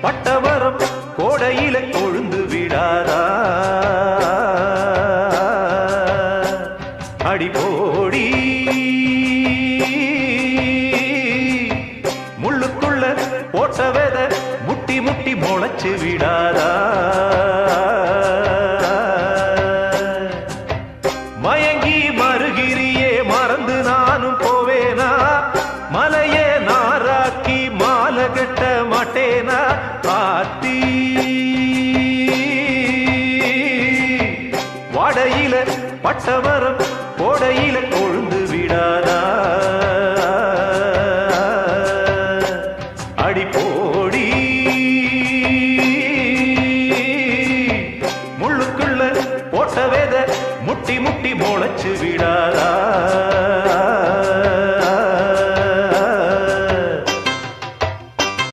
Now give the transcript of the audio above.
பட்டவரம் கோடையில கொழுந்து விடாதா அடிபோடி முள்ளுக்குள்ள போட்ட வெத முட்டி முட்டி முளைச்சு விடாதா மயங்கி மறுகிரியே மறந்து நானும் போவேனா மலையே நாராக்கி மாலை கட்ட மாட்டேனா ஆத்தி வாடையில பட்டவரம் கோடையில கொழுந்து விடாதா அடிபோடி முள்ளுக்குள்ள போட்ட வெத முட்டி முட்டி முளைச்சு விடாதா